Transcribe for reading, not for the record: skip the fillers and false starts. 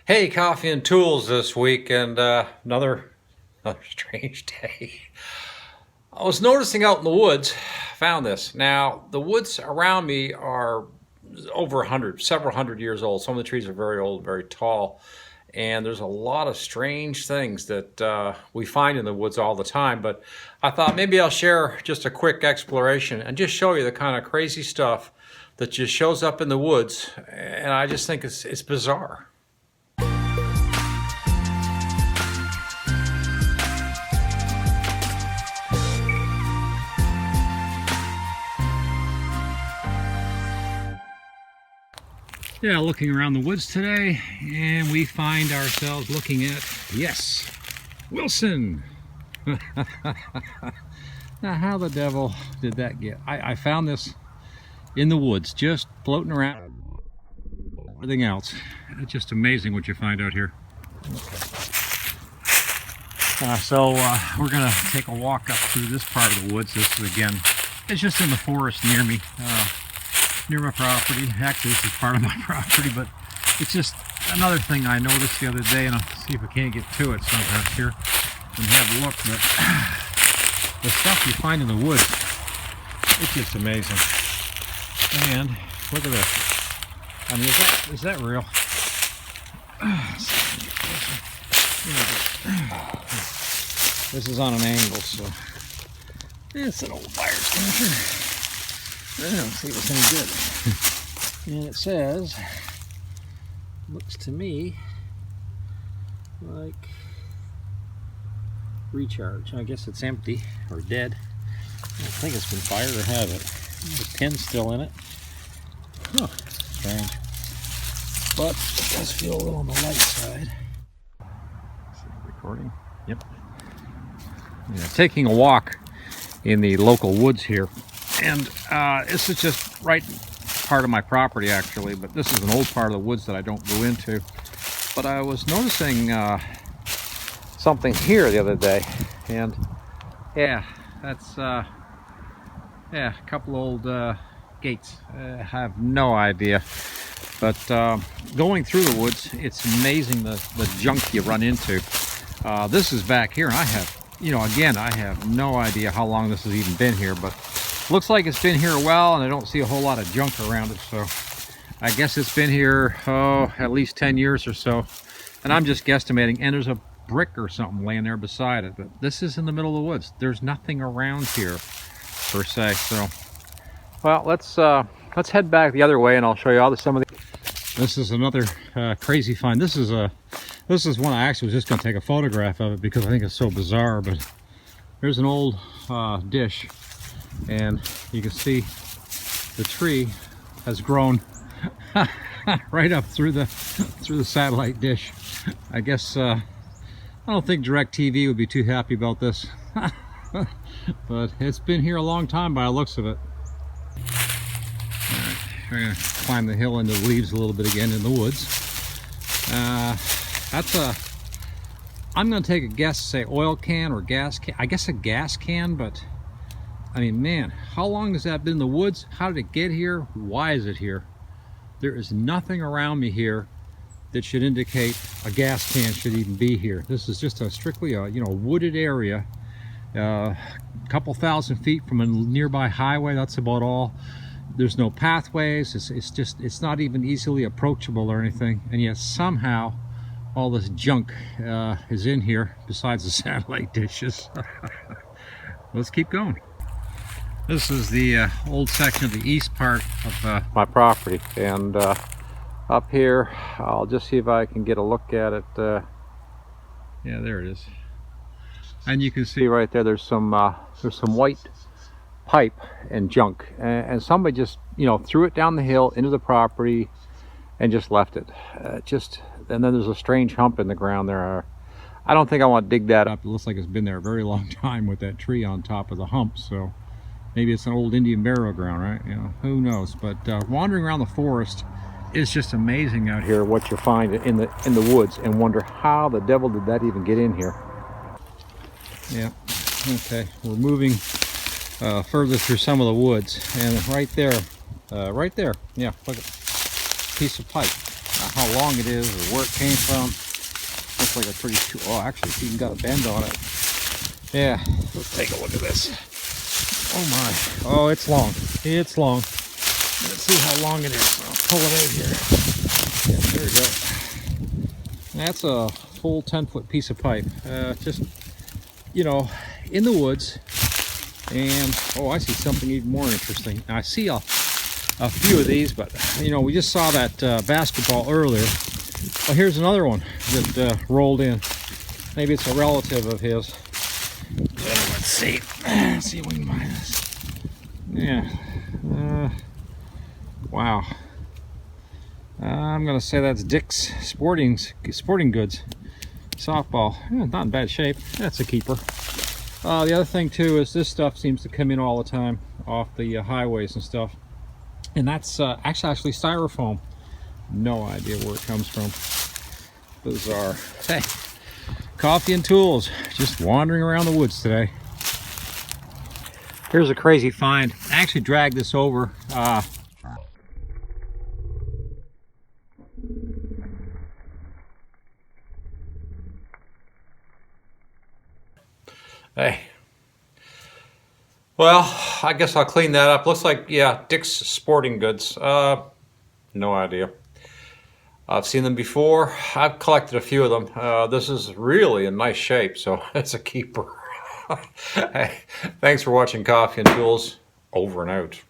Hey, coffee and tools this week, and another strange day. I was noticing out in the woods, found this. Now, the woods around me are over 100, several hundred years old. Some of the trees are very old, very tall, and there's a lot of strange things that we find in the woods all the time. But I thought maybe I'll share just a quick exploration and just show you the kind of crazy stuff that just shows up in the woods, and I just think it's bizarre. Yeah, looking around the woods today, and we find ourselves looking at, yes, Wilson. Now, how the devil did that get? I found this in the woods, just floating around. Everything else. It's just amazing what you find out here. So we're going to take a walk up through this part of the woods. This is, again, it's just in the forest near me. Near my property. Actually, this is part of my property, but it's just another thing I noticed the other day, and I'll see if I can't get to it sometime here and have a look. But the stuff you find in the woods, it's just amazing. And look at this. I mean, is that real? This is on an angle, so it's an old fire extinguisher. I don't see if it's any good. And it says, looks to me like recharge. I guess it's empty or dead. I don't think it's been fired or have it. The pin's still in it. Huh, strange. But it does feel a little on the light side. Recording? Yep. Yeah, taking a walk in the local woods here. And this is just right part of my property, actually, but this is an old part of the woods that I don't go into. But I was noticing something here the other day, and yeah, that's yeah, a couple old gates. I have no idea, but going through the woods, it's amazing the junk you run into. This is back here, and I have, again, I have no idea how long this has even been here, but looks like it's been here a while, and I don't see a whole lot of junk around it, so I guess it's been here, at least 10 years or so, and I'm just guesstimating. And there's a brick or something laying there beside it, but this is in the middle of the woods. There's nothing around here, per se, so, well, let's head back the other way, and I'll show you all some of the... This is another crazy find. This is one I actually was just going to take a photograph of it because I think it's so bizarre, but there's an old dish. And you can see the tree has grown right up through the satellite dish. I guess I don't think DirecTV would be too happy about this, but it's been here a long time by the looks of it. All right, we're gonna climb the hill into the leaves a little bit again in the woods. I'm gonna take a guess, say oil can or gas can. I guess a gas can, but I mean, man, how long has that been in the woods? How did it get here? Why is it here? There is nothing around me here that should indicate a gas can should even be here. This is just strictly a wooded area, a couple thousand feet from a nearby highway. That's about all. There's no pathways. It's not even easily approachable or anything. And yet somehow all this junk is in here besides the satellite dishes. Let's keep going. This is the old section of the east part of my property, and up here, I'll just see if I can get a look at it. Yeah, there it is. And you can see right there, there's some white pipe and junk, and somebody just threw it down the hill into the property and just left it. And then there's a strange hump in the ground there. I don't think I want to dig that up. It looks like it's been there a very long time with that tree on top of the hump, so maybe it's an old Indian burial ground, right? Who knows? But wandering around the forest is just amazing out here, what you find in the woods, and wonder how the devil did that even get in here. Yeah, okay, we're moving further through some of the woods, and right there, yeah, look at piece of pipe. how long it is or where it came from. Looks like a pretty, oh, actually it's even got a bend on it. Yeah, let's take a look at this. Oh my, oh, it's long. It's long. Let's see how long it is. I'll pull it out here. Yeah, there we go. That's a full 10-foot piece of pipe. Just, you know, in the woods. And, oh, I see something even more interesting. Now, I see a few of these, but, you know, we just saw that basketball earlier. Well, here's another one that rolled in. Maybe it's a relative of his. Let's see. Let's see if we can find this. Yeah. Wow. I'm gonna say that's Dick's Sporting Goods softball. Yeah, not in bad shape. That's a keeper. The other thing too is this stuff seems to come in all the time off the highways and stuff, and that's actually styrofoam. No idea where it comes from. Bizarre. Hey, coffee and tools. Just wandering around the woods today. Here's a crazy find. I actually dragged this over. Hey. Well, I guess I'll clean that up. Looks like, yeah, Dick's Sporting Goods. No idea. I've seen them before. I've collected a few of them. This is really in nice shape, so it's a keeper. Hey, thanks for watching Coffee and Tools. Over and out.